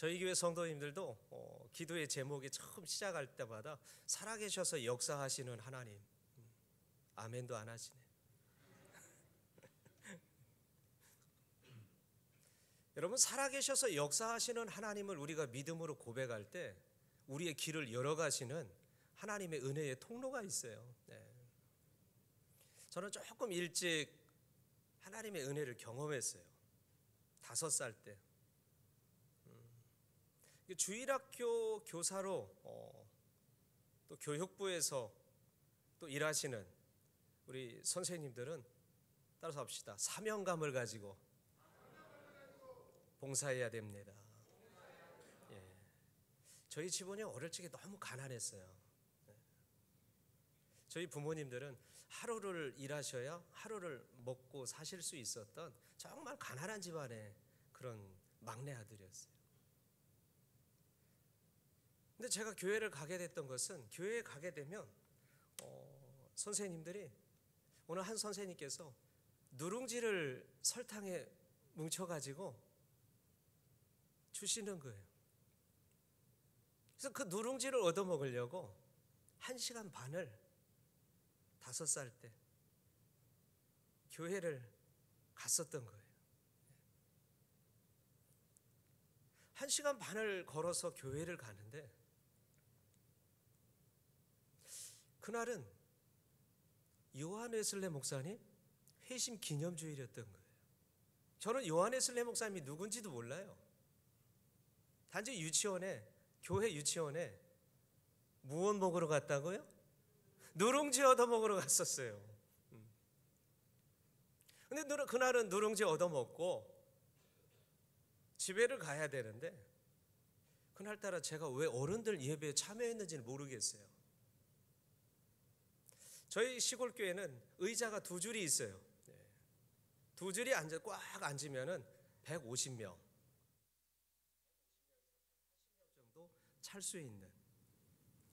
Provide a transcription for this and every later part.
저희 교회 성도님들도 기도의 제목이 처음 시작할 때마다 살아계셔서 역사하시는 하나님. 아멘도 안 하시네. 여러분, 살아계셔서 역사하시는 하나님을 우리가 믿음으로 고백할 때 우리의 길을 열어가시는 하나님의 은혜의 통로가 있어요. 저는 조금 일찍 하나님의 은혜를 경험했어요. 5살 때. 주일학교 교사로 또 교육부에서 또 일하시는 우리 선생님들은 따라서 합시다. 사명감을 가지고 봉사해야 됩니다. 저희 집안이 어릴 적에 너무 가난했어요. 저희 부모님들은 하루를 일하셔야 하루를 먹고 사실 수 있었던 정말 가난한 집안의 그런 막내 아들이었어요. 근데 제가 교회를 가게 됐던 것은, 교회에 가게 되면 선생님들이, 오늘 한 선생님께서 누룽지를 설탕에 뭉쳐가지고 주시는 거예요. 그래서 그 누룽지를 얻어먹으려고 1시간 반을 5살 때 교회를 갔었던 거예요. 1시간 반을 걸어서 교회를 가는데, 그날은 요한 웨슬레 목사님 회심 기념주일이었던 거예요. 저는 요한 웨슬레 목사님이 누군지도 몰라요. 단지 유치원에, 교회 유치원에 무엇 먹으러 갔다고요? 누룽지 얻어 먹으러 갔었어요. 근데 그날은 누룽지 얻어 먹고 집에를 가야 되는데, 그날따라 제가 왜 어른들 예배에 참여했는지는 모르겠어요. 저희 시골 교회는 의자가 2줄이 있어요. 2줄이 꽉 앉으면은 150명 정도 찰 수 있는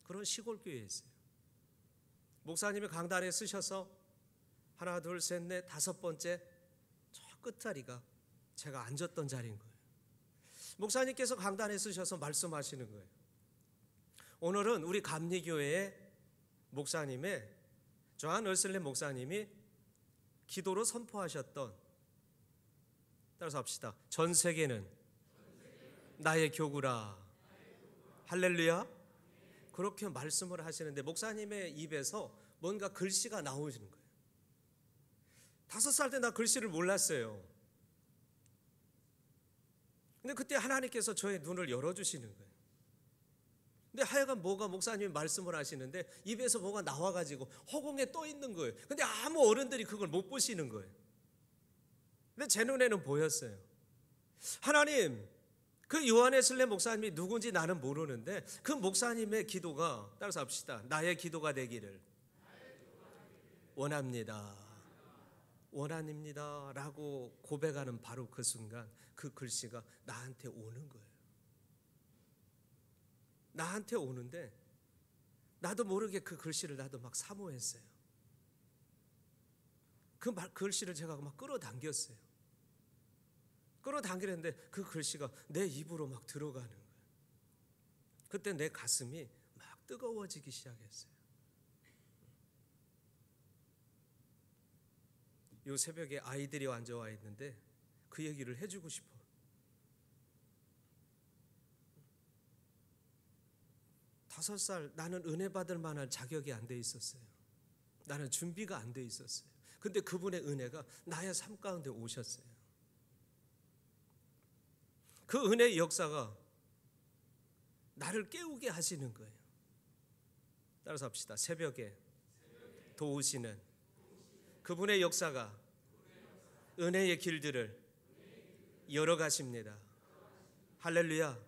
그런 시골 교회였어요. 목사님이 강단에 쓰셔서 하나, 둘, 셋, 넷, 5번째 저 끝자리가 제가 앉았던 자리인 거예요. 목사님께서 강단에 쓰셔서 말씀하시는 거예요. 오늘은 우리 감리교회의 목사님의 요한 웨슬레 목사님이 기도로 선포하셨던, 따라서 합시다. 전 세계는 나의 교구라. 할렐루야. 그렇게 말씀을 하시는데 목사님의 입에서 뭔가 글씨가 나오시는 거예요. 5살 때 나 글씨를 몰랐어요. 근데 그때 하나님께서 저의 눈을 열어주시는 거예요. 근데 하여간 뭐가 목사님이 말씀을 하시는데 입에서 뭐가 나와가지고 허공에 떠 있는 거예요. 근데 아무 어른들이 그걸 못 보시는 거예요. 근데 제 눈에는 보였어요. 하나님, 그 요한 웨슬레 목사님이 누군지 나는 모르는데 그 목사님의 기도가, 따라서 합시다. 나의 기도가 되기를 원합니다. 원합니다 라고 고백하는 바로 그 순간 그 글씨가 나한테 오는 거예요. 나한테 오는데 나도 모르게 그 글씨를 나도 막 사모했어요. 그 글씨를 제가 막 끌어당겼어요. 끌어당기는데 그 글씨가 내 입으로 막 들어가는 거예요. 그때 내 가슴이 막 뜨거워지기 시작했어요. 요 새벽에 아이들이 앉아와 있는데 그 얘기를 해주고 싶어. 다섯 살 나는 은혜 받을 만한 자격이 안 돼 있었어요. 나는 준비가 안 돼 있었어요. 근데 그분의 은혜가 나의 삶 가운데 오셨어요. 그 은혜의 역사가 나를 깨우게 하시는 거예요. 따라서 합시다. 새벽에 도우시는 그분의 역사가 은혜의 길들을 열어가십니다. 할렐루야.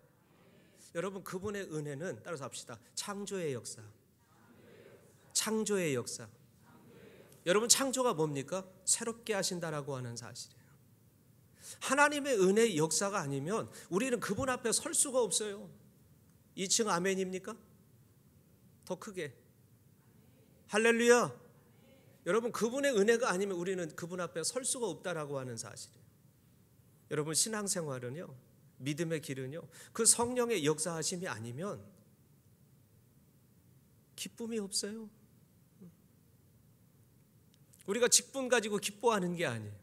여러분, 그분의 은혜는, 따라서 합시다. 창조의 역사. 창조의 역사. 여러분, 창조가 뭡니까? 새롭게 하신다라고 하는 사실이에요. 하나님의 은혜의 역사가 아니면 우리는 그분 앞에 설 수가 없어요. 2층 아멘입니까? 더 크게. 할렐루야. 여러분, 그분의 은혜가 아니면 우리는 그분 앞에 설 수가 없다라고 하는 사실이에요. 여러분, 신앙생활은요, 믿음의 길은요, 그 성령의 역사하심이 아니면 기쁨이 없어요. 우리가 직분 가지고 기뻐하는 게 아니에요.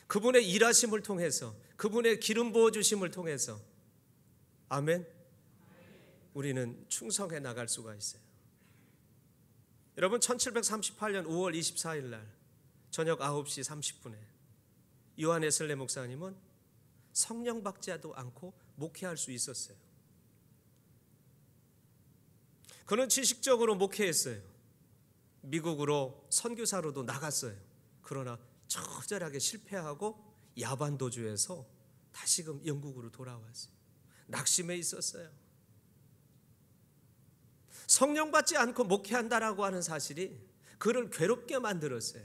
그분의 일하심을 통해서, 그분의 기름 부어주심을 통해서, 아멘, 우리는 충성해 나갈 수가 있어요. 여러분, 1738년 5월 24일 날 저녁 9시 30분에 요한 웨슬리 목사님은 성령 받지도 않고 목회할 수 있었어요. 그는 지식적으로 목회했어요. 미국으로 선교사로도 나갔어요. 그러나 처절하게 실패하고 야반도주에서 다시금 영국으로 돌아왔어요. 낙심해 있었어요. 성령 받지 않고 목회한다라고 하는 사실이 그를 괴롭게 만들었어요.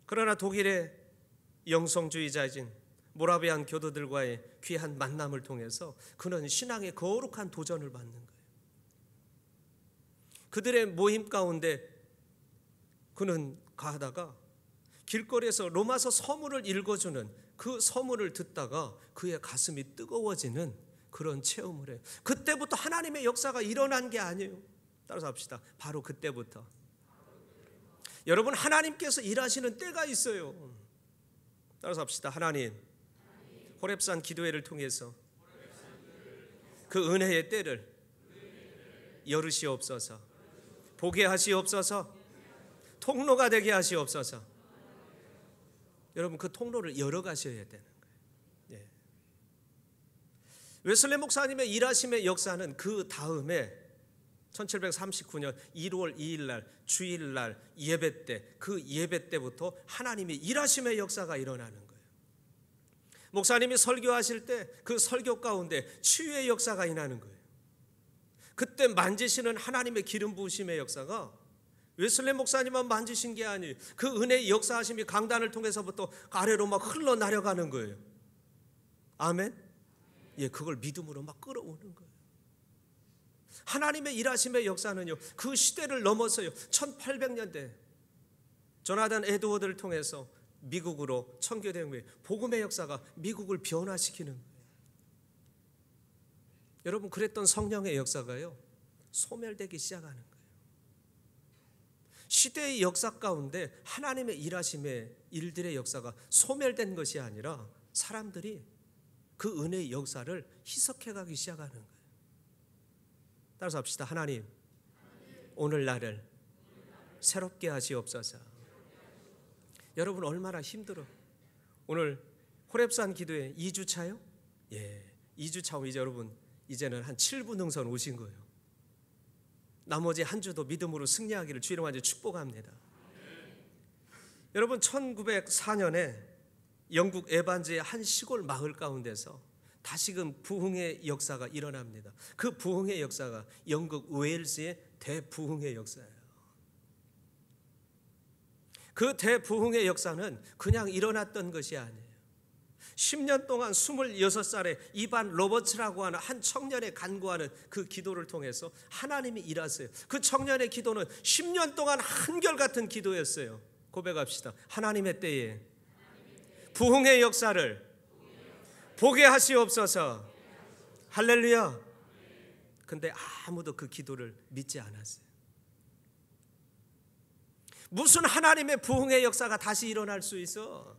그러나 독일의 영성주의자이신 모라비안 교도들과의 귀한 만남을 통해서 그는 신앙의 거룩한 도전을 받는 거예요. 그들의 모임 가운데 그는 가다가 길거리에서 로마서 서문을 읽어주는 그 서문을 듣다가 그의 가슴이 뜨거워지는 그런 체험을 해요. 그때부터 하나님의 역사가 일어난 게 아니에요. 따라서 합시다. 바로 그때부터. 여러분, 하나님께서 일하시는 때가 있어요. 따라서 합시다. 하나님, 호렙산 기도회를 통해서 그 은혜의 때를 열으시옵소서. 보게 하시옵소서. 통로가 되게 하시옵소서. 여러분, 그 통로를 열어가셔야 되는 거예요. 예. 웨슬리 목사님의 일하심의 역사는 그 다음에 1739년 1월 2일 날 주일날 예배 때, 그 예배 때부터 하나님의 일하심의 역사가 일어나는 거예요. 목사님이 설교하실 때 그 설교 가운데 치유의 역사가 일어나는 거예요. 그때 만지시는 하나님의 기름 부으심의 역사가 웨슬리 목사님만 만지신 게 아니에요. 그 은혜의 역사하심이 강단을 통해서부터 아래로 막 흘러내려가는 거예요. 아멘? 예, 그걸 믿음으로 막 끌어오는 거예요. 하나님의 일하심의 역사는요, 그 시대를 넘어서요, 1800년대 조나단 에드워드를 통해서 미국으로 청교된 후에 복음의 역사가 미국을 변화시키는 거예요. 여러분, 그랬던 성령의 역사가요, 소멸되기 시작하는 거예요. 시대의 역사 가운데 하나님의 일하심의 일들의 역사가 소멸된 것이 아니라 사람들이 그 은혜의 역사를 희석해 가기 시작하는 거예요. 따라서 합시다. 하나님, 오늘 나를 새롭게 하시옵소서. 여러분, 얼마나 힘들어. 오늘 호렙산 기도회 2주차요? 예, 2주차 이제 여러분 이제는 한 7부 능선 오신 거예요. 나머지 한 주도 믿음으로 승리하기를 주의 이름으로 축복합니다. 여러분, 1904년에 영국 에반즈의 한 시골 마을 가운데서 다시금 부흥의 역사가 일어납니다. 그 부흥의 역사가 영국 웨일즈의 대부흥의 역사예요. 그 대부흥의 역사는 그냥 일어났던 것이 아니에요. 10년 동안 26살의 이반 로버츠라고 하는 한 청년의 간구하는 그 기도를 통해서 하나님이 일하세요. 그 청년의 기도는 10년 동안 한결같은 기도였어요. 고백합시다. 하나님의 때에 부흥의 역사를 보게 하시옵소서. 할렐루야. 근데 아무도 그 기도를 믿지 않았어요. 무슨 하나님의 부흥의 역사가 다시 일어날 수 있어?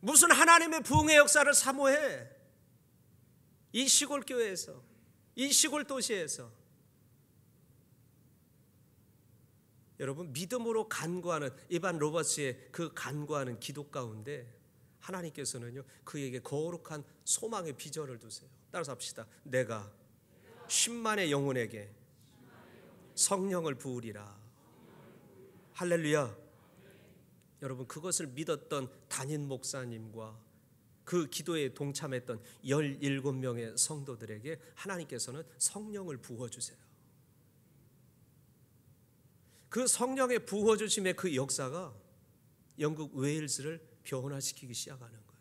무슨 하나님의 부흥의 역사를 사모해? 이 시골 교회에서, 이 시골 도시에서. 여러분, 믿음으로 간구하는 이반 로버츠의 그 간구하는 기도 가운데 하나님께서는요, 그에게 거룩한 소망의 비전을 두세요. 따라서 합시다. 내가 10만의 영혼에게 성령을 부으리라. 할렐루야. 여러분, 그것을 믿었던 담임 목사님과 그 기도에 동참했던 17명의 성도들에게 하나님께서는 성령을 부어주세요. 그 성령의 부어주심의 그 역사가 영국 웨일즈를 변화시키기 시작하는 거예요.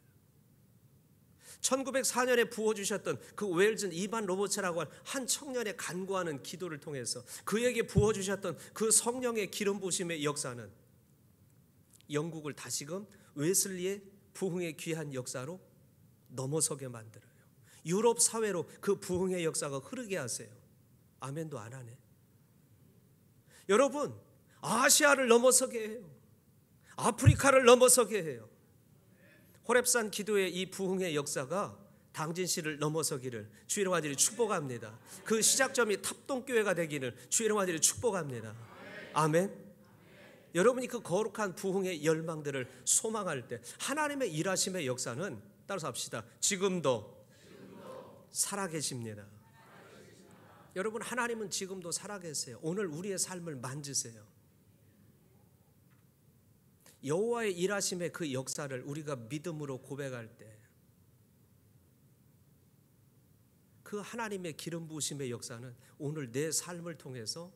1904년에 부어주셨던 그 웨일즈 이반 로버츠라고 하는 한 청년의 간구하는 기도를 통해서 그에게 부어주셨던 그 성령의 기름 부으심의 역사는 영국을 다시금 웨슬리의 부흥의 귀한 역사로 넘어서게 만들어요. 유럽 사회로 그 부흥의 역사가 흐르게 하세요. 아멘도 안 하네. 여러분, 아시아를 넘어서게 해요. 아프리카를 넘어서게 해요. 호렙산 기도의 이 부흥의 역사가 당진시를 넘어서기를 주의 이름 아들이 축복합니다. 그 시작점이 탑동교회가 되기를 주의 이름 아들이 축복합니다. 아멘. 여러분이 그 거룩한 부흥의 열망들을 소망할 때 하나님의 일하심의 역사는 따라서 합시다. 지금도 살아계십니다. 여러분, 하나님은 지금도 살아계세요. 오늘 우리의 삶을 만지세요. 여호와의 일하심의 그 역사를 우리가 믿음으로 고백할 때 그 하나님의 기름 부으심의 역사는 오늘 내 삶을 통해서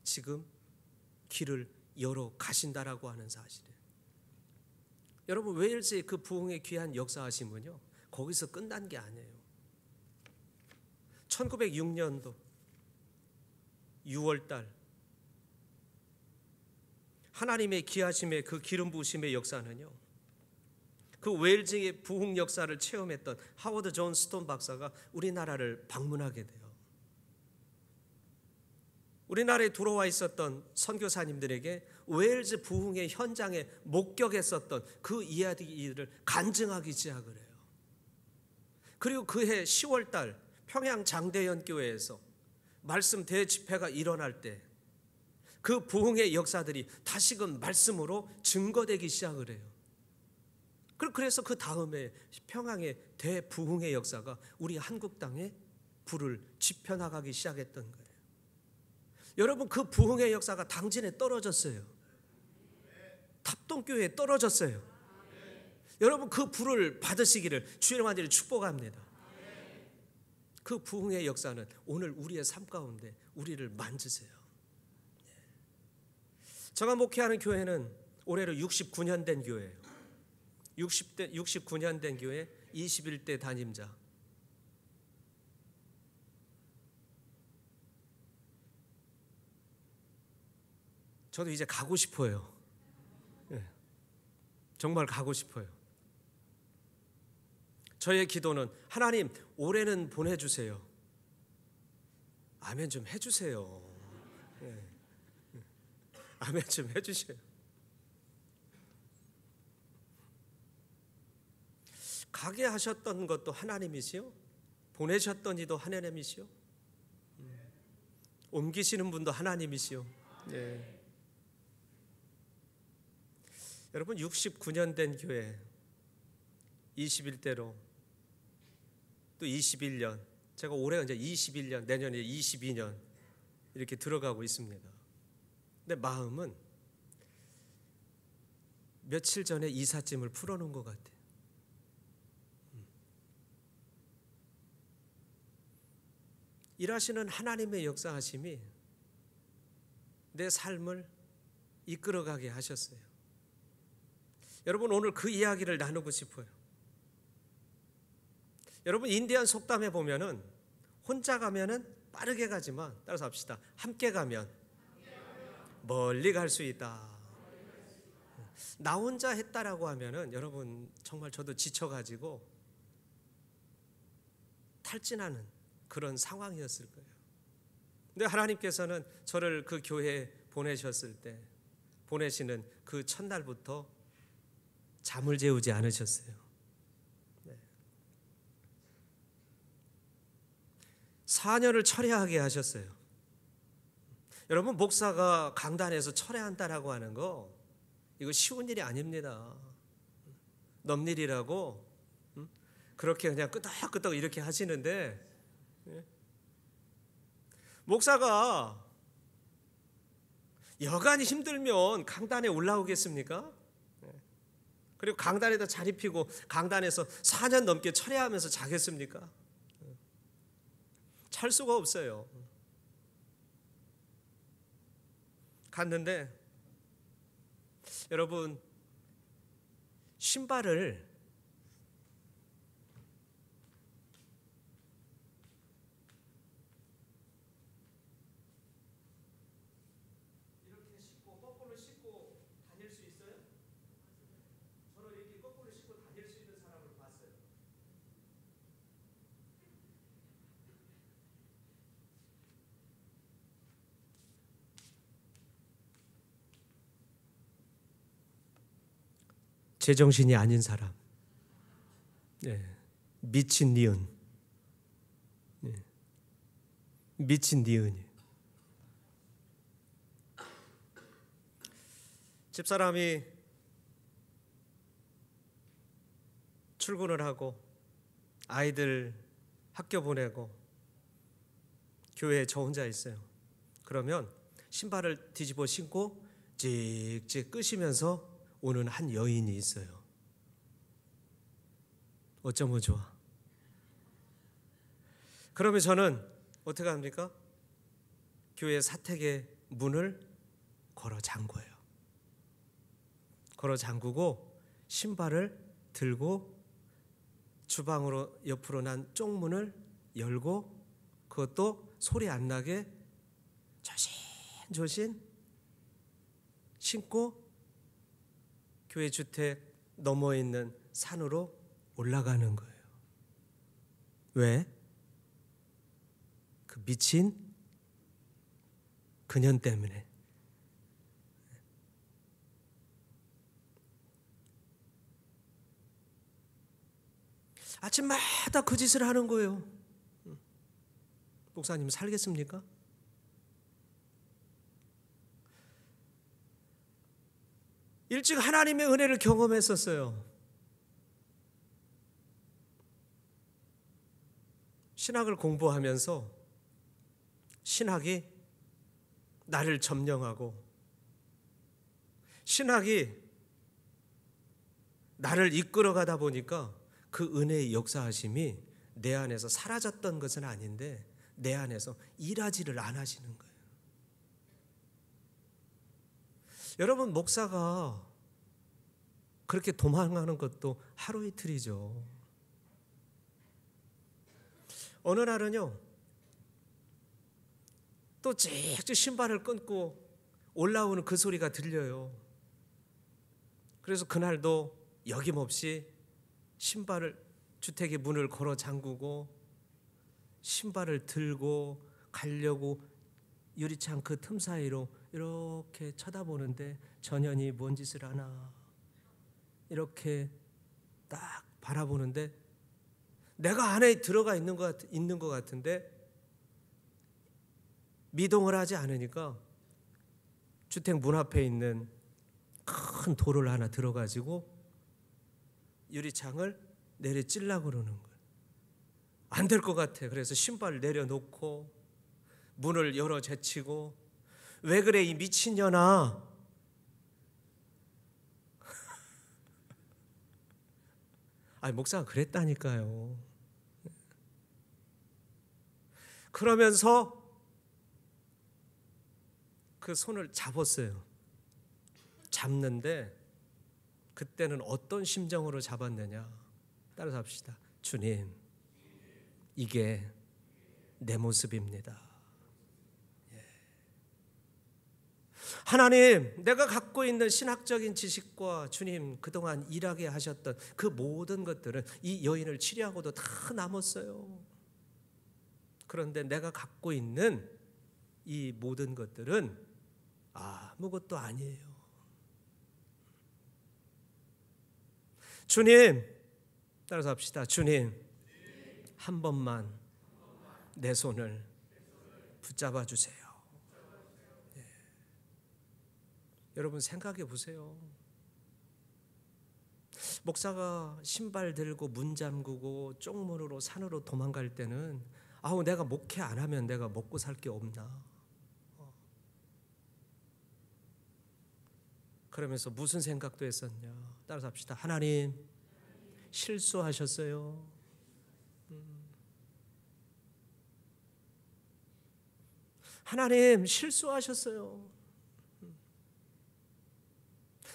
지금 길을 열어 가신다라고 하는 사실이에요. 여러분, 웨일즈의 그 부흥의 귀한 역사하심은요, 거기서 끝난 게 아니에요. 1906년도 6월달 하나님의 기하심의 그 기름 부으심의 역사는요, 그 웨일즈의 부흥 역사를 체험했던 하워드 존 스톤 박사가 우리나라를 방문하게 돼요. 우리나라에 들어와 있었던 선교사님들에게 웨일즈 부흥의 현장에 목격했었던 그 이야기를 간증하기 시작을 해요. 그리고 그해 10월달 평양 장대현 교회에서 말씀 대집회가 일어날 때 그 부흥의 역사들이 다시금 말씀으로 증거되기 시작을 해요. 그래서 그 다음에 평양의 대부흥의 역사가 우리 한국 땅에 불을 지펴나가기 시작했던 거예요. 여러분, 그 부흥의 역사가 당진에 떨어졌어요. 탑동교회에 떨어졌어요. 여러분, 그 불을 받으시기를 주의 이름 아들이 축복합니다. 그 부흥의 역사는 오늘 우리의 삶 가운데 우리를 만지세요. 제가 목회하는 교회는 올해로 69년 된 교회예요. 69년 된 교회 21대 담임자. 저도 이제 가고 싶어요. 정말 가고 싶어요. 저의 기도는 하나님, 올해는 보내주세요. 아멘 좀 해주세요. 아멘 좀 해주세요. 가게 하셨던 것도 하나님이시요, 보내셨던 이도 하나님이시요, 옮기시는 분도 하나님이시요. 네. 여러분, 69년 된 교회 21대로 또 21년, 제가 올해 이제 21년, 내년에 22년 이렇게 들어가고 있습니다. 근데 마음은 며칠 전에 이삿짐을 풀어놓은 것 같아요. 일하시는 하나님의 역사하심이 내 삶을 이끌어가게 하셨어요. 여러분, 오늘 그 이야기를 나누고 싶어요. 여러분, 인디안 속담에 보면은 혼자 가면은 빠르게 가지만, 따라서 합시다. 함께 가면 멀리 갈 수 있다. 나 혼자 했다라고 하면은 여러분, 정말 저도 지쳐가지고 탈진하는 그런 상황이었을 거예요. 근데 하나님께서는 저를 그 교회에 보내셨을 때, 보내시는 그 첫날부터 잠을 재우지 않으셨어요. 네. 4년을 철야하게 하셨어요. 여러분, 목사가 강단에서 철야한다라고 하는 거, 이거 쉬운 일이 아닙니다. 넘일이라고 그렇게 그냥 끄덕끄덕 이렇게 하시는데, 목사가 여간이 힘들면 강단에 올라오겠습니까? 그리고 강단에다 자리 피고 강단에서 4년 넘게 철야하면서 자겠습니까? 잘 수가 없어요. 갔는데 여러분, 신발을 이렇게 신고 거꾸로 신고 다닐 수 있어요? 저는 이렇게 거꾸로 신고 제정신이 아닌 사람, 미친 니은, 미친 니은이. 집사람이 출근을 하고 아이들 학교 보내고 교회에 저 혼자 있어요. 그러면 신발을 뒤집어 신고 찍찍 끄시면서 오는 한 여인이 있어요. 어쩌면 좋아. 그러면 저는 어떻게 합니까? 교회 사택의 문을 걸어 잠궈요. 걸어 잠그고 신발을 들고 주방으로 옆으로 난 쪽문을 열고, 그것도 소리 안 나게 조신조신 신고 교회 주택 넘어 있는 산으로 올라가는 거예요. 왜? 그 미친 그년 때문에. 아침마다 그 짓을 하는 거예요. 목사님 살겠습니까? 일찍 하나님의 은혜를 경험했었어요. 신학을 공부하면서 신학이 나를 점령하고 신학이 나를 이끌어가다 보니까 그 은혜의 역사하심이 내 안에서 사라졌던 것은 아닌데 내 안에서 일하지를 안 하시는 거예요. 여러분, 목사가 그렇게 도망가는 것도 하루 이틀이죠. 어느 날은요, 또 찍찍 신발을 끊고 올라오는 그 소리가 들려요. 그래서 그날도 여김없이 신발을, 주택의 문을 걸어 잠그고 신발을 들고 가려고 유리창 그 틈 사이로 이렇게 쳐다보는데 전현이 뭔 짓을 하나 이렇게 딱 바라보는데 내가 안에 들어가 있는 것 같은데 미동을 하지 않으니까 주택 문 앞에 있는 큰 돌을 하나 들어가지고 유리창을 내려 찔려고 그러는 거예요. 안 될 것 같아. 그래서 신발을 내려놓고 문을 열어 제치고, 왜 그래 이 미친년아. 아니, 목사가 그랬다니까요. 그러면서 그 손을 잡았어요. 잡는데 그때는 어떤 심정으로 잡았느냐. 따라서 합시다. 주님, 이게 내 모습입니다. 하나님, 내가 갖고 있는 신학적인 지식과 주님 그동안 일하게 하셨던 그 모든 것들은 이 여인을 치료하고도 다 남았어요. 그런데 내가 갖고 있는 이 모든 것들은 아무것도 아니에요. 주님, 따라서 합시다. 주님, 한 번만 내 손을 붙잡아 주세요. 여러분 생각해 보세요. 목사가 신발 들고 문 잠그고 쪽문으로 산으로 도망갈 때는 내가 목회 안 하면 내가 먹고 살 게 없나. 그러면서 무슨 생각도 했었냐. 따라서 합시다. 하나님, 실수하셨어요. 하나님, 실수하셨어요.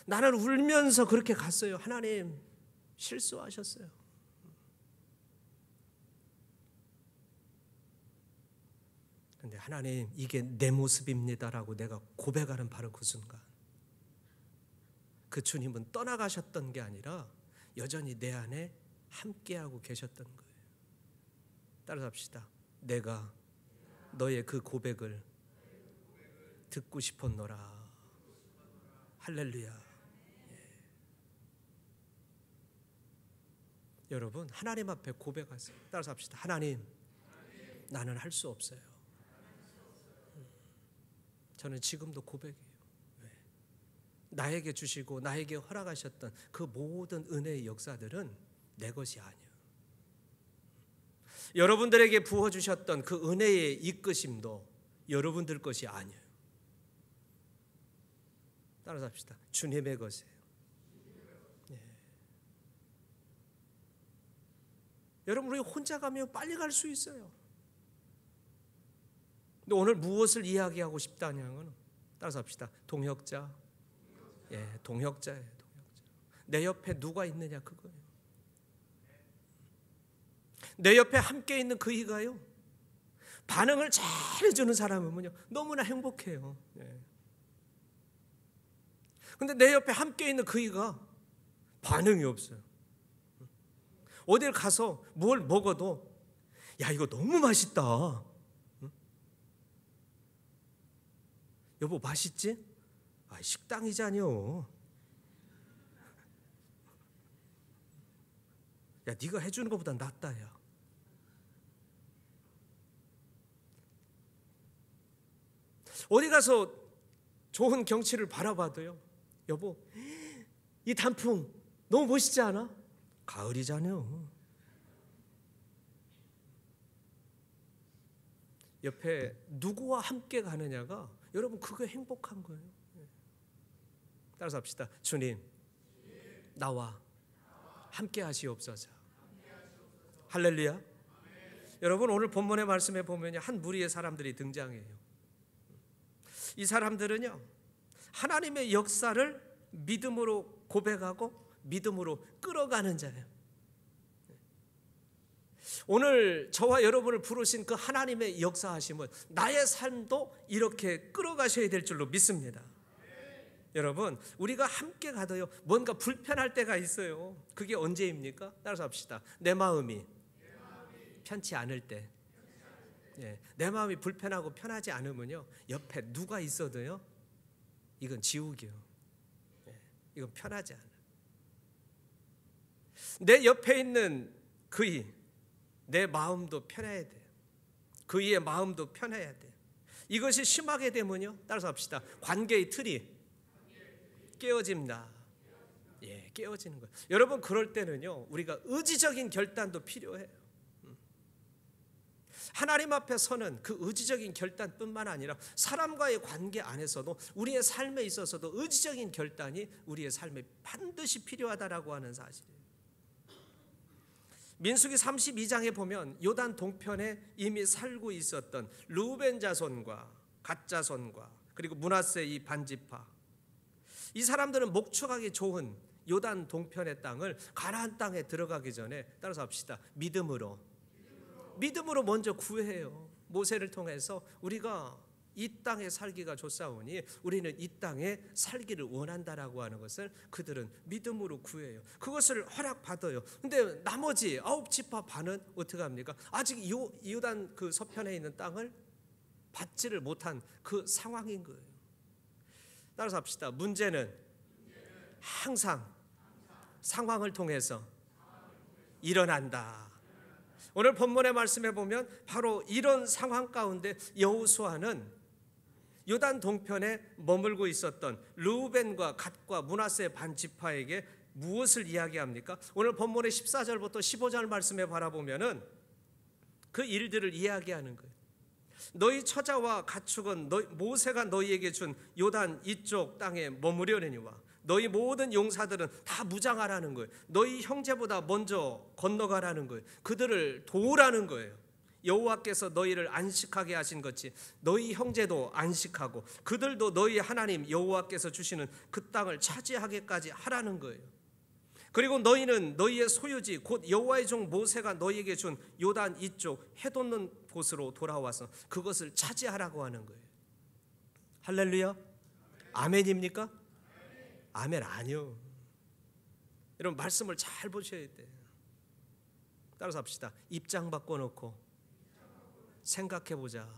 나는 울면서 그렇게 갔어요. 하나님, 실수하셨어요. 그런데 하나님, 이게 내 모습입니다라고 내가 고백하는 바로 그 순간, 그 주님은 떠나가셨던 게 아니라 여전히 내 안에 함께하고 계셨던 거예요. 따라서 합시다. 내가 너의 그 고백을 듣고 싶었노라. 할렐루야. 여러분 하나님 앞에 고백하세요. 따라서 합시다. 하나님, 나는 할 수 없어요. 저는 지금도 고백해요. 왜? 나에게 주시고 나에게 허락하셨던 그 모든 은혜의 역사들은 내 것이 아니에요. 여러분들에게 부어주셨던 그 은혜의 이끄심도 여러분들 것이 아니에요. 따라서 합시다. 주님의 것이에요. 네. 여러분, 우리 혼자 가면 빨리 갈 수 있어요. 근데 오늘 무엇을 이야기하고 싶다는 건 따라서 합시다. 동역자. 예, 동역자예요. 동역자. 내 옆에 누가 있느냐 그거예요. 내 옆에 함께 있는 그이가요, 반응을 잘 해주는 사람이면요 너무나 행복해요. 근데 내 옆에 함께 있는 그이가 반응이 없어요. 어딜 가서 뭘 먹어도 야 이거 너무 맛있다. 여보 맛있지? 아 식당이잖여. 야 네가 해주는 것보다 낫다. 야 어디 가서 좋은 경치를 바라봐도요, 여보 이 단풍 너무 멋있지 않아? 가을이잖아요. 옆에 누구와 함께 가느냐가 여러분 그게 행복한 거예요. 따라서 합시다. 주님, 나와 함께 하시옵소서. 할렐루야. 여러분 오늘 본문의 말씀에 보면 한 무리의 사람들이 등장해요. 이 사람들은요 하나님의 역사를 믿음으로 고백하고 믿음으로 끌어가는 자예요. 오늘 저와 여러분을 부르신 그 하나님의 역사하심은 나의 삶도 이렇게 끌어가셔야 될 줄로 믿습니다. 여러분 우리가 함께 가도요 뭔가 불편할 때가 있어요. 그게 언제입니까? 따라서 합시다. 내 마음이 편치 않을 때. 내 마음이 불편하고 편하지 않으면요 옆에 누가 있어도요 이건 지옥이요. 이건 편하지 않아. 내 옆에 있는 그이, 내 마음도 편해야 돼요. 그이의 마음도 편해야 돼요. 이것이 심하게 되면요 따라서 합시다. 관계의 틀이 깨어집니다. 깨어지는 거예요. 여러분 그럴 때는요 우리가 의지적인 결단도 필요해요. 하나님 앞에 서는 그 의지적인 결단뿐만 아니라 사람과의 관계 안에서도 우리의 삶에 있어서도 의지적인 결단이 우리의 삶에 반드시 필요하다라고 하는 사실이에요. 민수기 32장에 보면 요단 동편에 이미 살고 있었던 르우벤 자손과 갓 자손과 그리고 므낫세 이 반지파, 이 사람들은 목축하기 좋은 요단 동편의 땅을 가나안 땅에 들어가기 전에 따라서 합시다. 믿음으로 먼저 구해요. 모세를 통해서 우리가 이 땅에 살기가 좋사오니 우리는 이 땅에 살기를 원한다라고 하는 것을 그들은 믿음으로 구해요. 그것을 허락받아요. 근데 나머지 9지파 반은 어떻게 합니까? 아직 요단 그 서편에 있는 땅을 받지를 못한 그 상황인 거예요. 따라서 합시다. 문제는 항상 상황을 통해서 일어난다. 오늘 본문의 말씀에 보면 바로 이런 상황 가운데 여호수아는 요단 동편에 머물고 있었던 르우벤과 갓과 므낫세 반지파에게 무엇을 이야기합니까? 오늘 본문의 14절부터 15절 말씀에 바라보면은 그 일들을 이야기하는 거예요. 너희 처자와 가축은 모세가 너희에게 준 요단 이쪽 땅에 머무려내니와 너희 모든 용사들은 다 무장하라는 거예요. 너희 형제보다 먼저 건너가라는 거예요. 그들을 도우라는 거예요. 여호와께서 너희를 안식하게 하신 것이 너희 형제도 안식하고 그들도 너희 하나님 여호와께서 주시는 그 땅을 차지하게까지 하라는 거예요. 그리고 너희는 너희의 소유지 곧 여호와의 종 모세가 너희에게 준 요단 이쪽 해돋는 곳으로 돌아와서 그것을 차지하라고 하는 거예요. 할렐루야. 아멘입니까? 아멘 아니요. 여러분 말씀을 잘 보셔야 돼요. 따라서 합시다. 입장 바꿔놓고 생각해보자.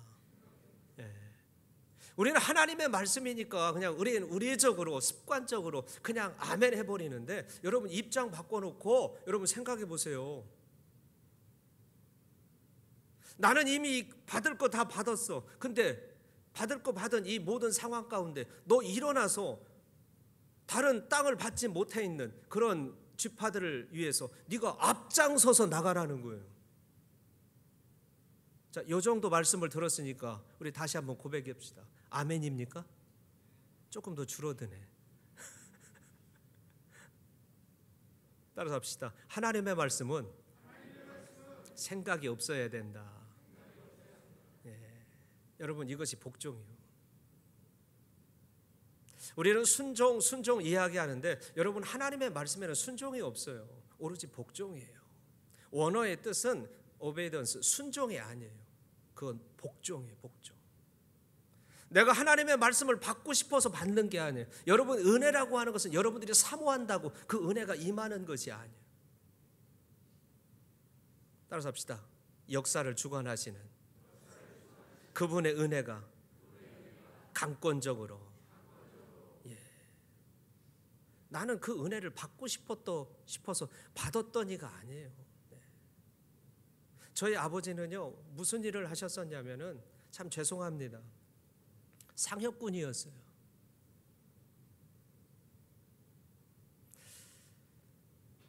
우리는 하나님의 말씀이니까 그냥 우리는 의례적으로 습관적으로 그냥 아멘 해버리는데, 여러분 입장 바꿔놓고 여러분 생각해 보세요. 나는 이미 받을 거 다 받았어. 근데 받을 거 받은 이 모든 상황 가운데 너 일어나서 다른 땅을 받지 못해 있는 그런 쥐파들을 위해서 네가 앞장서서 나가라는 거예요. 자, 이 정도 말씀을 들었으니까 우리 다시 한번 고백합시다. 아멘입니까? 조금 더 줄어드네. 따라서 합시다. 하나님의 말씀은 생각이 없어야 된다. 여러분, 이것이 복종이에요. 우리는 순종 이야기하는데, 여러분 하나님의 말씀에는 순종이 없어요. 오로지 복종이에요. 원어의 뜻은 obedience, 순종이 아니에요. 그건 복종이에요. 복종. 내가 하나님의 말씀을 받고 싶어서 받는 게 아니에요. 여러분, 은혜라고 하는 것은 여러분들이 사모한다고 그 은혜가 임하는 것이 아니에요. 따라서 합시다. 역사를 주관하시는 그분의 은혜가 강권적으로, 나는 그 은혜를 받고 싶어서 받았더니가 아니에요. 저희 아버지는요, 무슨 일을 하셨었냐면은, 참 죄송합니다, 상혁군이었어요.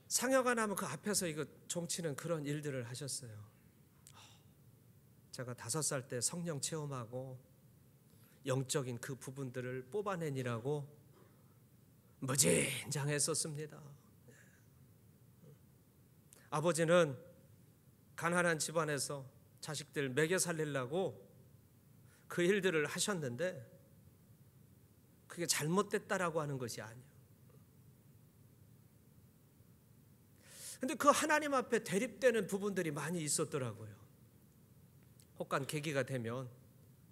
상여가 나면 그 앞에서 이거 종치는 그런 일들을 하셨어요. 제가 5살 때 성령 체험하고 영적인 그 부분들을 뽑아내니라고 무진장했었습니다. 아버지는 가난한 집안에서 자식들 먹여 살리려고 그 일들을 하셨는데, 그게 잘못됐다라고 하는 것이 아니에요. 근데 그 하나님 앞에 대립되는 부분들이 많이 있었더라고요. 혹간 계기가 되면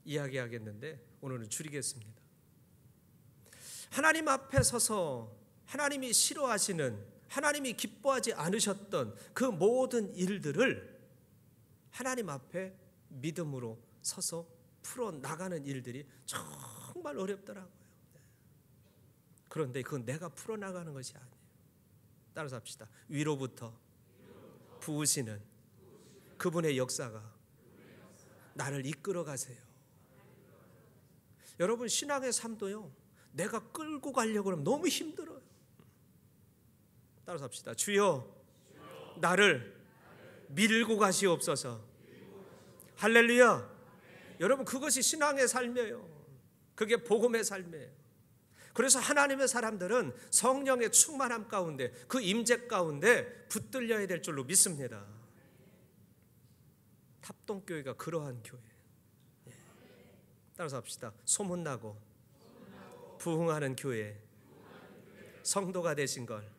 이야기하겠는데 오늘은 줄이겠습니다. 하나님 앞에 서서 하나님이 싫어하시는, 하나님이 기뻐하지 않으셨던 그 모든 일들을 하나님 앞에 믿음으로 서서 풀어나가는 일들이 정말 어렵더라고요. 그런데 그건 내가 풀어나가는 것이 아니에요. 따라서 합시다. 위로부터 부으시는 그분의 역사가 나를 이끌어 가세요. 여러분, 신앙의 삶도요, 내가 끌고 가려고 하면 너무 힘들어요. 따라서 합시다. 주여, 나를 밀고 가시옵소서. 할렐루야. 여러분, 그것이 신앙의 삶이에요. 그게 복음의 삶이에요. 그래서 하나님의 사람들은 성령의 충만함 가운데, 그 임재 가운데 붙들려야 될 줄로 믿습니다. 탑동교회가 그러한 교회예요. 따라서 합시다. 소문나고 부흥하는 교회, 성도가 되신 걸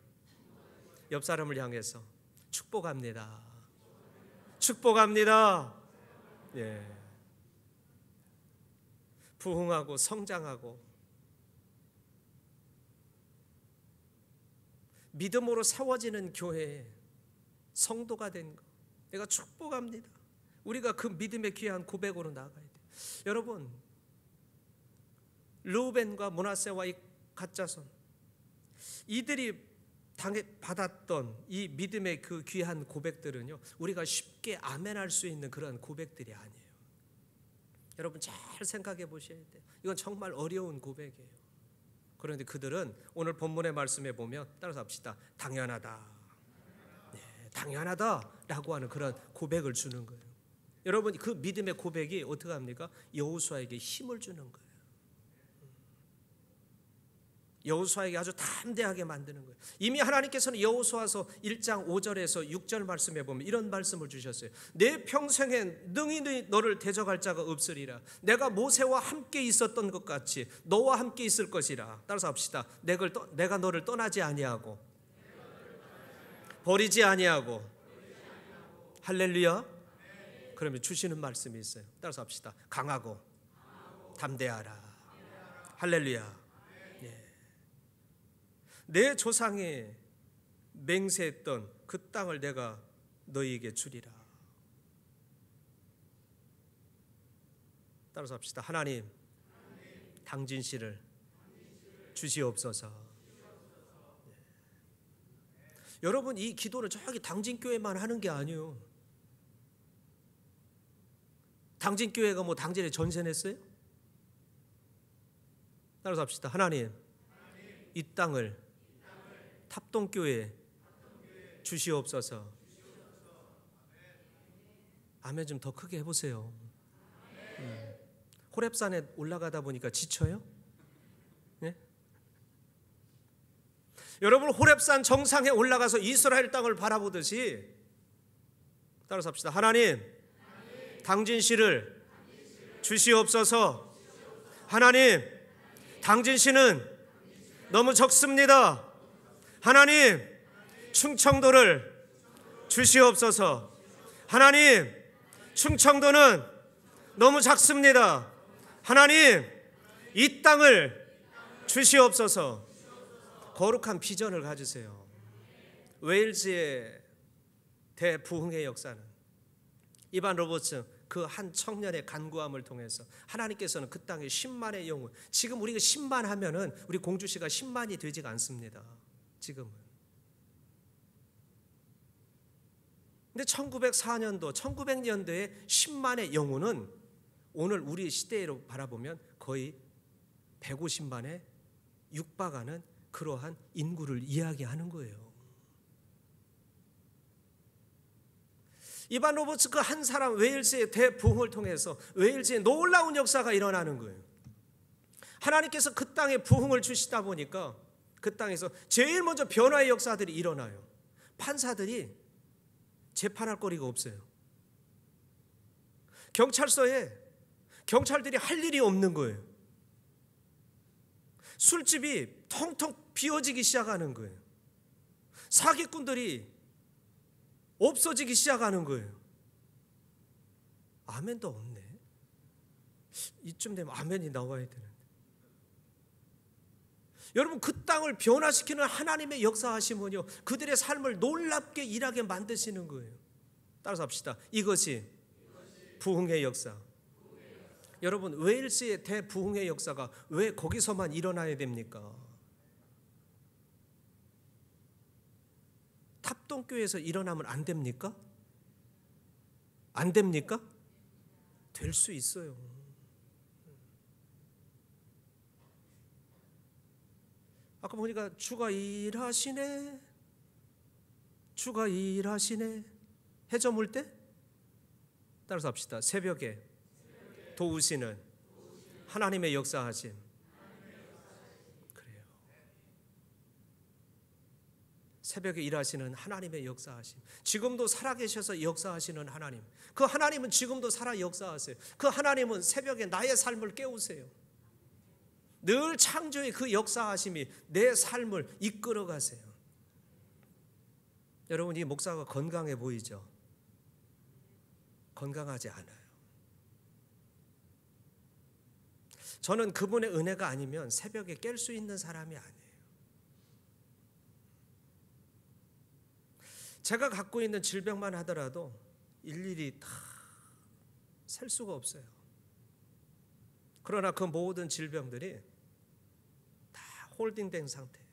옆 사람을 향해서 축복합니다. 축복합니다. 예. 부흥하고 성장하고 믿음으로 세워지는 교회에 성도가 된 거, 내가 축복합니다. 우리가 그 믿음의 귀한 고백으로 나가야 돼요. 여러분, 르우벤과 므낫세와 이 갓자손, 이들이 받았던 이 믿음의 그 귀한 고백들은요, 우리가 쉽게 아멘할 수 있는 그런 고백들이 아니에요. 여러분, 잘 생각해 보셔야 돼요. 이건 정말 어려운 고백이에요. 그런데 그들은 오늘 본문의 말씀에 보면, 따라서 합시다. 당연하다. 네, 당연하다라고 하는 그런 고백을 주는 거예요. 여러분, 그 믿음의 고백이 어떻게 합니까? 여호수아에게 힘을 주는 거예요. 여호수아에게 아주 담대하게 만드는 거예요. 이미 하나님께서는 여호수아서 1장 5절에서 6절 말씀에 보면 이런 말씀을 주셨어요. 내 평생엔 능히 너를 대적할 자가 없으리라. 내가 모세와 함께 있었던 것 같이 너와 함께 있을 것이라. 따라서 합시다. 내가 너를 떠나지 아니하고 버리지 아니하고. 할렐루야. 그러면 주시는 말씀이 있어요. 따라서 합시다. 강하고 담대하라. 할렐루야. 내 조상이 맹세했던 그 땅을 내가 너희에게 주리라. 따라서 합시다. 하나님, 당진씨를 주시옵소서. 여러분, 이 기도는 저기 당진교회만 하는 게 아니에요. 당진교회가 뭐 당진에 전세 냈어요? 따라서 합시다. 하나님, 이 땅을 탑동교회에 주시옵소서. 아멘 좀 더 크게 해보세요. 호렙산에 올라가다 보니까 지쳐요? 네? 여러분, 호렙산 정상에 올라가서 이스라엘 땅을 바라보듯이 따라서 합시다. 하나님, 당진씨를 주시옵소서. 하나님, 당진씨는 너무 적습니다. 하나님, 충청도를 주시옵소서. 하나님, 충청도는 너무 작습니다. 하나님, 이 땅을 주시옵소서. 거룩한 비전을 가지세요. 웨일즈의 대부흥의 역사는 이반 로버츠 그 한 청년의 간구함을 통해서 하나님께서는 그 땅에 10만의 영혼, 지금 우리가 10만 하면은 우리 공주시가 10만이 되지가 않습니다. 지금은. 근데 1904년도, 1900년도에 10만의 영혼은 오늘 우리 시대로 바라보면 거의 150만에 육박하는 그러한 인구를 이야기하는 거예요. 이반 로버츠 그 한 사람 웨일즈의 대부흥을 통해서 웨일즈의 놀라운 역사가 일어나는 거예요. 하나님께서 그 땅에 부흥을 주시다 보니까 그 땅에서 제일 먼저 변화의 역사들이 일어나요. 판사들이 재판할 거리가 없어요. 경찰서에 경찰들이 할 일이 없는 거예요. 술집이 텅텅 비어지기 시작하는 거예요. 사기꾼들이 없어지기 시작하는 거예요. 아멘도 없네. 이쯤 되면 아멘이 나와야 되는데. 여러분, 그 땅을 변화시키는 하나님의 역사하심은요, 그들의 삶을 놀랍게 일하게 만드시는 거예요. 따라서 합시다. 이것이 부흥의 역사. 여러분, 웨일스의 대부흥의 역사가 왜 거기서만 일어나야 됩니까? 탑동교회에서 일어나면 안 됩니까? 안 됩니까? 될 수 있어요. 아까 보니까 주가 일하시네, 주가 일하시네. 해저물 때? 따라서 합시다. 새벽에 도우시는 하나님의 역사하심. 그래요. 새벽에 일하시는 하나님의 역사하심. 지금도 살아계셔서 역사하시는 하나님. 그 하나님은 지금도 살아 역사하세요. 그 하나님은 새벽에 나의 삶을 깨우세요. 늘 창조의 그 역사하심이 내 삶을 이끌어 가세요. 여러분, 이 목사가 건강해 보이죠? 건강하지 않아요. 저는 그분의 은혜가 아니면 새벽에 깰 수 있는 사람이 아니에요. 제가 갖고 있는 질병만 하더라도 일일이 다 셀 수가 없어요. 그러나 그 모든 질병들이 다 홀딩된 상태예요.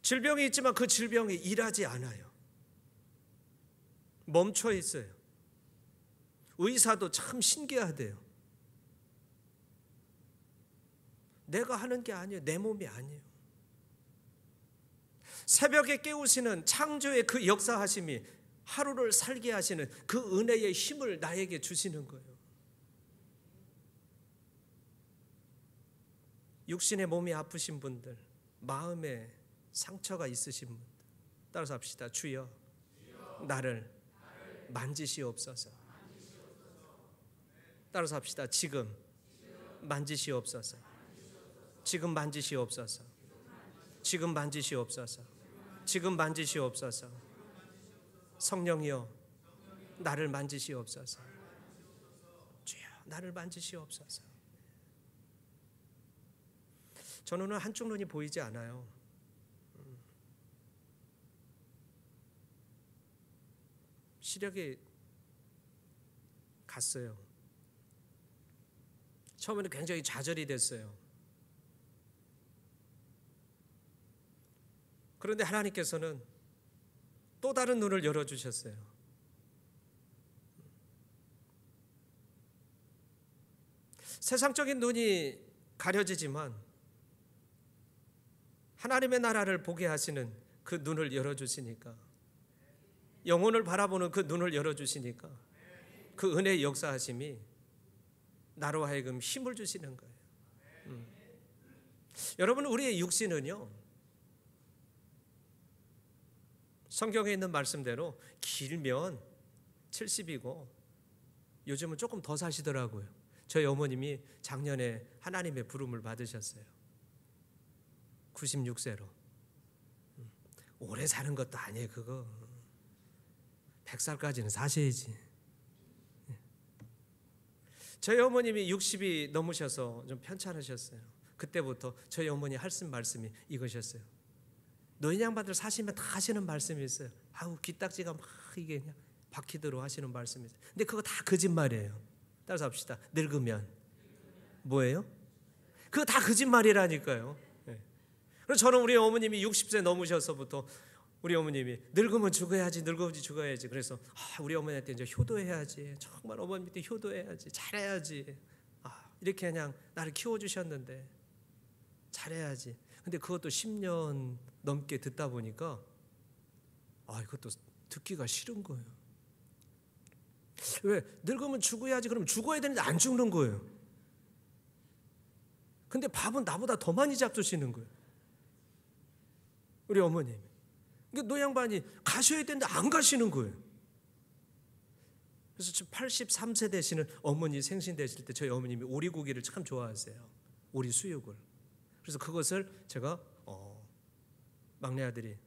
질병이 있지만 그 질병이 일하지 않아요. 멈춰 있어요. 의사도 참 신기하대요. 내가 하는 게 아니에요. 내 몸이 아니에요. 새벽에 깨우시는 창조의 그 역사하심이 하루를 살게 하시는 그 은혜의 힘을 나에게 주시는 거예요. 육신의 몸이 아프신 분들, 마음에 상처가 있으신 분들, 따라서 합시다. 주여, 나를 만지시옵소서. 따라서 합시다. 지금 만지시옵소서. 지금 만지시옵소서. 지금 만지시옵소서. 지금 만지시옵소서. 성령이여, 나를 만지시옵소서. 주여, 나를 만지시옵소서. 저는 오늘 한쪽 눈이 보이지 않아요. 시력이 갔어요. 처음에는 굉장히 좌절이 됐어요. 그런데 하나님께서는 또 다른 눈을 열어주셨어요. 세상적인 눈이 가려지지만 하나님의 나라를 보게 하시는 그 눈을 열어주시니까, 영혼을 바라보는 그 눈을 열어주시니까 그 은혜의 역사하심이 나로 하여금 힘을 주시는 거예요. 여러분, 우리의 육신은요, 성경에 있는 말씀대로 길면 70이고 요즘은 조금 더 사시더라고요. 저희 어머님이 작년에 하나님의 부름을 받으셨어요. 96세로. 오래 사는 것도 아니에요. 그거 100살까지는 사셔야지. 저희 어머님이 60이 넘으셔서 좀 편찮으셨어요. 그때부터 저희 어머니 하신 말씀이 이것이었어요. 노인 양반들 사시면 다 하시는 말씀이 있어요. 아우, 귀딱지가 막 이게 그냥 박히도록 하시는 말씀이 있어요. 근데 그거 다 거짓말이에요. 따라서 합시다. 늙으면 뭐예요? 그거 다 거짓말이라니까요. 네. 그래서 저는 우리 어머님이 60세 넘으셔서부터 우리 어머님이 늙으면 죽어야지, 늙으면 죽어야지. 그래서 우리 어머니한테 이제 효도해야지, 정말 어머니한테 효도해야지, 잘해야지. 이렇게 그냥 나를 키워주셨는데 잘해야지. 근데 그것도 10년 넘게 듣다 보니까 이것도 듣기가 싫은 거예요. 왜? 늙으면 죽어야지. 그럼 죽어야 되는데 안 죽는 거예요. 근데 밥은 나보다 더 많이 잡수시는 거예요, 우리 어머님이. 그러니까 노 양반이 가셔야 되는데 안 가시는 거예요. 그래서 지금 83세 되시는 어머니 생신 되실 때 저희 어머님이 오리고기를 참 좋아하세요. 오리 수육을. 그래서 그것을 제가 막내 아들이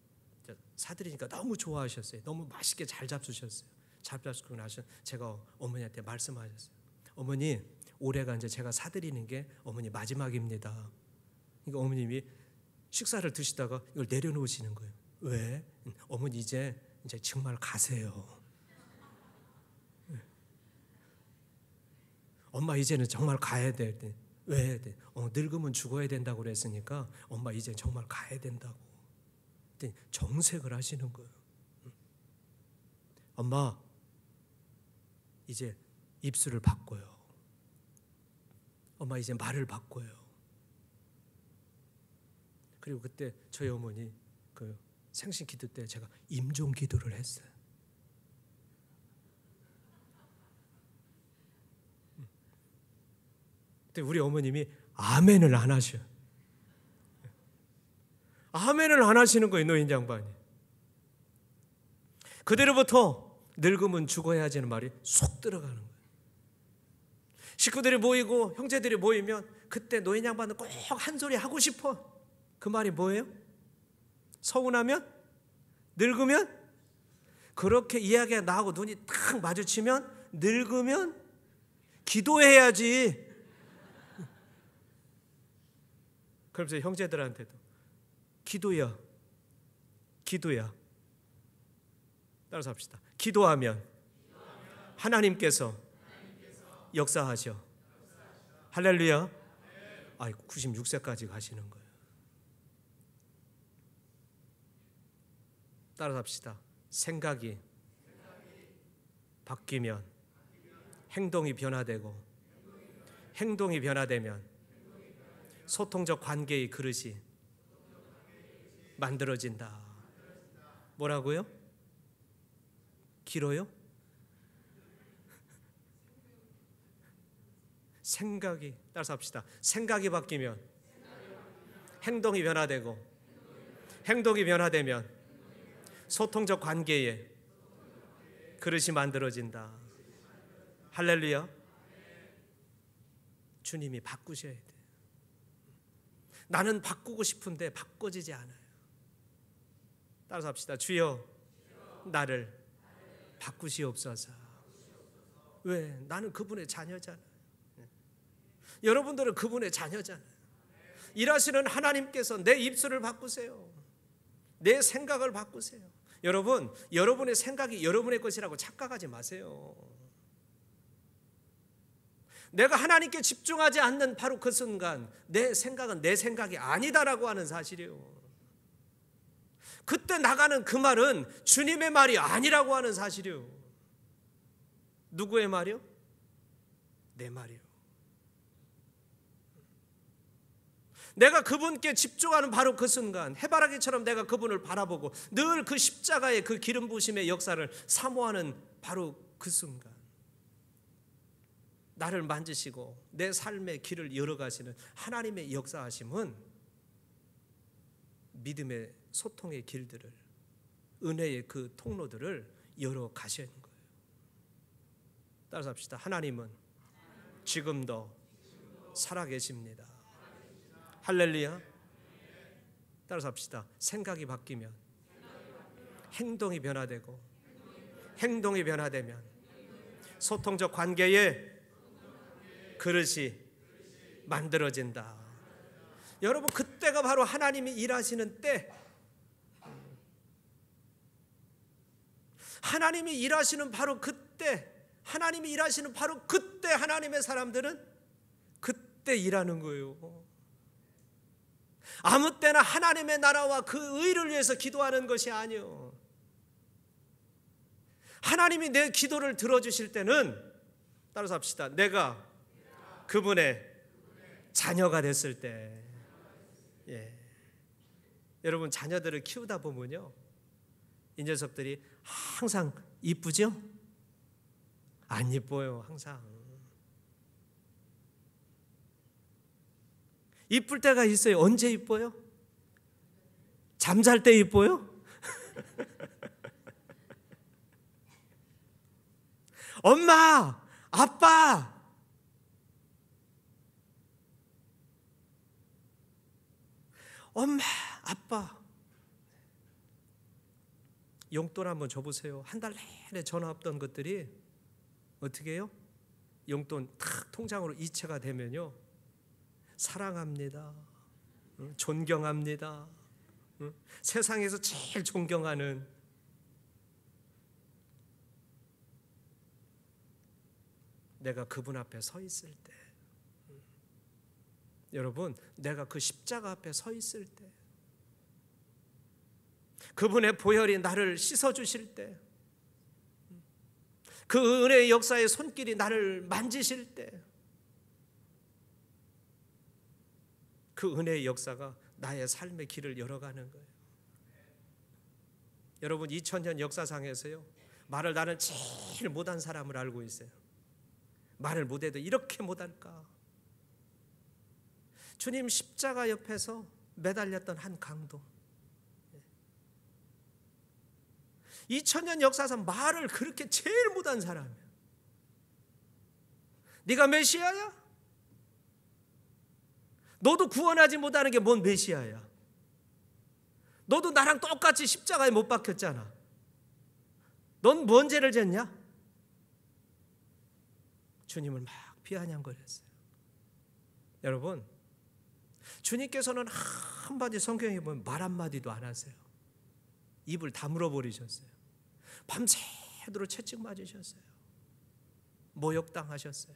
사드리니까 너무 좋아하셨어요. 너무 맛있게 잘 잡수셨어요. 잘 잡수고 나서 제가 어머니한테 말씀하셨어요. 어머니, 올해가 이제 제가 사드리는 게 어머니 마지막입니다. 그러니까 어머님이 식사를 드시다가 이걸 내려놓으시는 거예요. 왜? 어머니 이제 정말 가세요. 엄마 이제는 정말 가야 돼. 왜? 늙으면 죽어야 된다고 그랬으니까 엄마 이제 정말 가야 된다고. 정색을 하시는 거예요. 엄마 이제 입술을 바꿔요. 엄마 이제 말을 바꿔요. 그리고 그때 저희 어머니 그 생신 기도 때 제가 임종 기도를 했어요. 근데 우리 어머님이 아멘을 안 하셔요. 아멘을 안 하시는 거예요, 노인 양반이. 그대로부터 늙으면 죽어야지는 말이 쏙 들어가는 거예요. 식구들이 모이고 형제들이 모이면 그때 노인 양반은 꼭 한 소리 하고 싶어. 그 말이 뭐예요? 서운하면? 늙으면? 그렇게 이야기가 나하고 눈이 딱 마주치면 늙으면 기도해야지. 그러면서 형제들한테도 기도야, 기도야. 따라서 합시다. 기도하면 하나님께서 역사하셔. 할렐루야. 96세까지 가시는 거예요. 따라서 합시다. 생각이 바뀌면 행동이 변화되고, 행동이 변화되면 소통적 관계의 그릇이 만들어진다. 뭐라고요? 길어요? 생각이, 따라서 합시다. 생각이 바뀌면 행동이 변화되고, 행동이 변화되면 소통적 관계에 그릇이 만들어진다. 할렐루야. 주님이 바꾸셔야 돼. 나는 바꾸고 싶은데 바꿔지지 않아요. 따라서 합시다. 주여, 나를 바꾸시옵소서. 왜? 나는 그분의 자녀잖아요. 여러분들은 그분의 자녀잖아요. 일하시는 하나님께서 내 입술을 바꾸세요. 내 생각을 바꾸세요. 여러분, 여러분의 생각이 여러분의 것이라고 착각하지 마세요. 내가 하나님께 집중하지 않는 바로 그 순간 내 생각은 내 생각이 아니다라고 하는 사실이에요. 그때 나가는 그 말은 주님의 말이 아니라고 하는 사실이에요. 누구의 말이요? 내 말이요. 내가 그분께 집중하는 바로 그 순간, 해바라기처럼 내가 그분을 바라보고 늘 그 십자가의 그 기름 부으심의 역사를 사모하는 바로 그 순간, 나를 만지시고 내 삶의 길을 열어가시는 하나님의 역사하심은 믿음의 소통의 길들을, 은혜의 그 통로들을 열어가시는 거예요. 따라서 합시다. 하나님은 지금도 살아계십니다. 할렐루야. 따라서 합시다. 생각이 바뀌면 행동이 변화되고, 행동이 변화되면 소통적 관계의 그릇이 만들어진다. 여러분, 그때가 바로 하나님이 일하시는 때, 하나님이 일하시는 바로 그때, 하나님이 일하시는 바로 그때 하나님의 사람들은 그때 일하는 거예요. 아무 때나 하나님의 나라와 그 의를 위해서 기도하는 것이 아니요. 하나님이 내 기도를 들어주실 때는, 따라서 합시다. 내가 그분의 자녀가 됐을 때, 여러분 자녀들을 키우다 보면요, 이 녀석들이 항상 이쁘죠? 안 이뻐요. 항상 이쁠 때가 있어요. 언제 이뻐요? 잠잘 때 이뻐요? 엄마, 아빠, 엄마, 아빠, 용돈 한번 줘보세요. 한 달 내내 전화 없던 것들이 어떻게 해요? 용돈 탁 통장으로 이체가 되면요, 사랑합니다, 존경합니다, 세상에서 제일 존경하는, 내가 그분 앞에 서 있을 때, 여러분, 내가 그 십자가 앞에 서 있을 때, 그분의 보혈이 나를 씻어주실 때, 그 은혜의 역사의 손길이 나를 만지실 때, 그 은혜의 역사가 나의 삶의 길을 열어가는 거예요. 여러분, 2000년 역사상에서요, 말을 나는 제일 못한 사람을 알고 있어요. 말을 못해도 이렇게 못할까? 주님 십자가 옆에서 매달렸던 한 강도, 2000년 역사상 말을 그렇게 제일 못한 사람이야. 네가 메시아야? 너도 구원하지 못하는 게 뭔 메시아야? 너도 나랑 똑같이 십자가에 못 박혔잖아. 넌 뭔 죄를 졌냐? 주님을 막 비아냥거렸어요. 여러분, 주님께서는 한마디, 성경에 보면 말 한마디도 안 하세요. 입을 다물어 버리셨어요. 밤새도록 채찍 맞으셨어요. 모욕당하셨어요.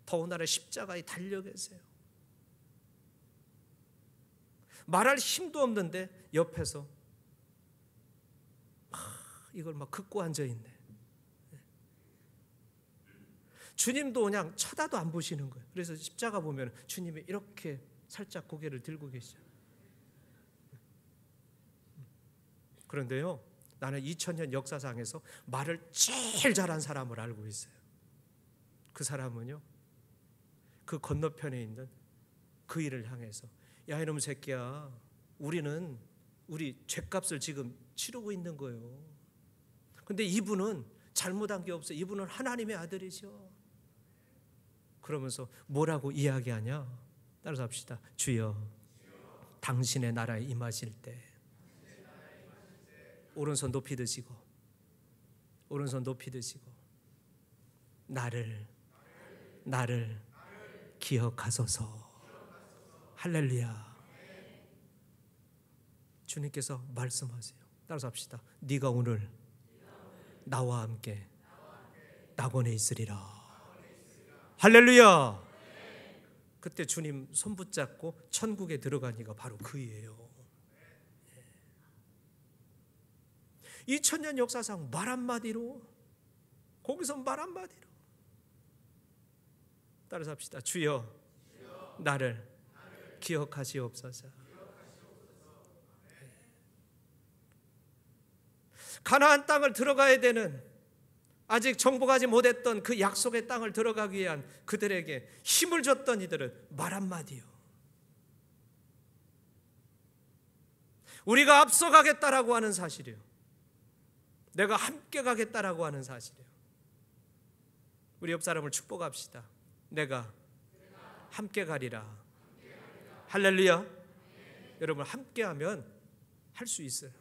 더군다나 십자가에 달려 계세요. 말할 힘도 없는데 옆에서 이걸 막 긋고 앉아있네. 주님도 그냥 쳐다도 안 보시는 거예요. 그래서 십자가 보면 주님이 이렇게 살짝 고개를 들고 계셔. 그런데요, 나는 2000년 역사상에서 말을 제일 잘한 사람을 알고 있어요. 그 사람은요, 그 건너편에 있는 그 일을 향해서, 야 이놈 새끼야, 우리는 우리 죄값을 지금 치르고 있는 거예요. 근데 이분은 잘못한 게 없어요. 이분은 하나님의 아들이죠. 그러면서 뭐라고 이야기하냐? 따라서 합시다. 주여, 당신의 나라에 임하실 때 오른손 높이 드시고, 오른손 높이 드시고, 나를 기억하소서. 할렐루야. 주님께서 말씀하세요. 따라서 합시다. 네가 오늘 나와 함께 낙원에 있으리라. 할렐루야. 그때 주님 손 붙잡고 천국에 들어간 이가 바로 그이에요. 2000년 역사상 말 한마디로, 거기서 말 한마디로 따라서 합시다. 주여 나를 기억하시옵소서. 가나안 땅을 들어가야 되는, 아직 정복하지 못했던 그 약속의 땅을 들어가기 위한 그들에게 힘을 줬던 이들은 말 한마디요. 우리가 앞서가겠다라고 하는 사실이요. 내가 함께 가겠다라고 하는 사실이요. 우리 옆 사람을 축복합시다. 내가 함께 가리라. 할렐루야. 여러분, 함께하면 할 수 있어요.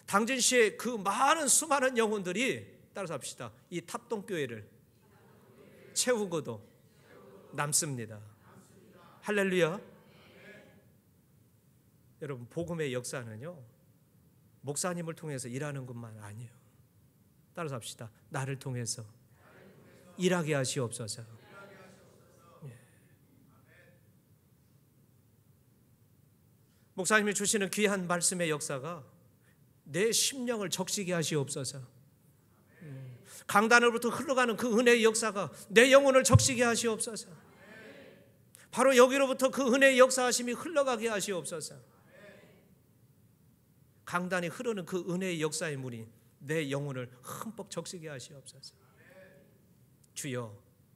당진시의 그 많은 수많은 영혼들이, 따라서 합시다, 이 탑동교회를 채우고도 남습니다. 할렐루야. 여러분, 복음의 역사는요, 목사님을 통해서 일하는 것만 아니에요. 따라서 합시다. 나를 통해서 일하게 하시옵소서. 목사님이 주시는 귀한 말씀의 역사가 내 심령을 적시게 하시옵소서. 강단으로부터 흘러가는 그 은혜의 역사가 내 영혼을 적시게 하시옵소서. 바로 여기로부터 그 은혜의 역사하심이 흘러가게 하시옵소서. 강단이 흐르는 그 은혜의 역사의 물이 내 영혼을 흠뻑 적시게 하시옵소서. 주여,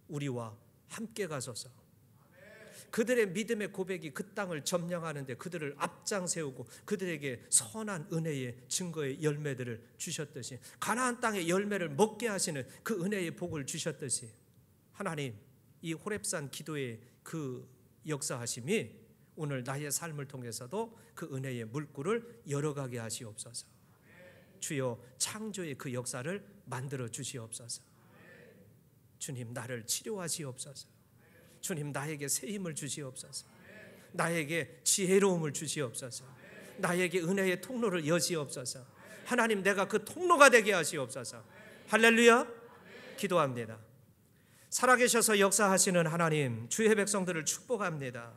우리와 함께 가소서. 그들의 믿음의 고백이 그 땅을 점령하는데 그들을 앞장 세우고 그들에게 선한 은혜의 증거의 열매들을 주셨듯이, 가나안 땅의 열매를 먹게 하시는 그 은혜의 복을 주셨듯이, 하나님, 이 호렙산 기도의 그 역사하심이 오늘 나의 삶을 통해서도 그 은혜의 물굴을 열어가게 하시옵소서. 주여, 창조의 그 역사를 만들어 주시옵소서. 주님, 나를 치료하시옵소서. 주님, 나에게 새 힘을 주시옵소서. 나에게 지혜로움을 주시옵소서. 나에게 은혜의 통로를 여시옵소서. 하나님, 내가 그 통로가 되게 하시옵소서. 할렐루야. 기도합니다. 살아계셔서 역사하시는 하나님, 주의 백성들을 축복합니다.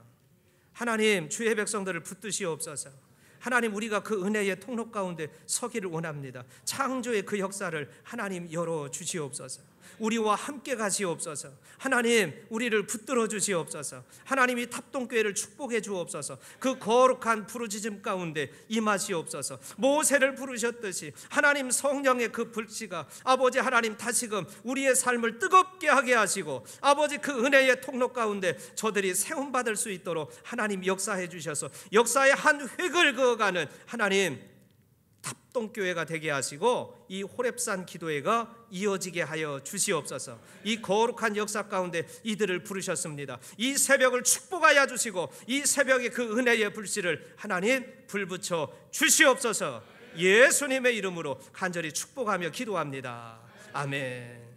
하나님, 주의 백성들을 붙드시옵소서. 하나님, 우리가 그 은혜의 통로 가운데 서기를 원합니다. 창조의 그 역사를 하나님 열어주시옵소서. 우리와 함께 가시옵소서. 하나님, 우리를 붙들어 주시옵소서. 하나님, 이 탑동교회를 축복해 주옵소서. 그 거룩한 부르짖음 가운데 임하시옵소서. 모세를 부르셨듯이 하나님, 성령의 그 불씨가 아버지 하나님 다시금 우리의 삶을 뜨겁게 하게 하시고, 아버지 그 은혜의 통로 가운데 저들이 세움받을 수 있도록 하나님 역사해 주셔서 역사의 한 획을 그어가는 하나님 탑동교회가 되게 하시고, 이 호렙산 기도회가 이어지게 하여 주시옵소서. 이 거룩한 역사 가운데 이들을 부르셨습니다. 이 새벽을 축복하여 주시고, 이 새벽에 그 은혜의 불씨를 하나님 불붙여 주시옵소서. 예수님의 이름으로 간절히 축복하며 기도합니다. 아멘.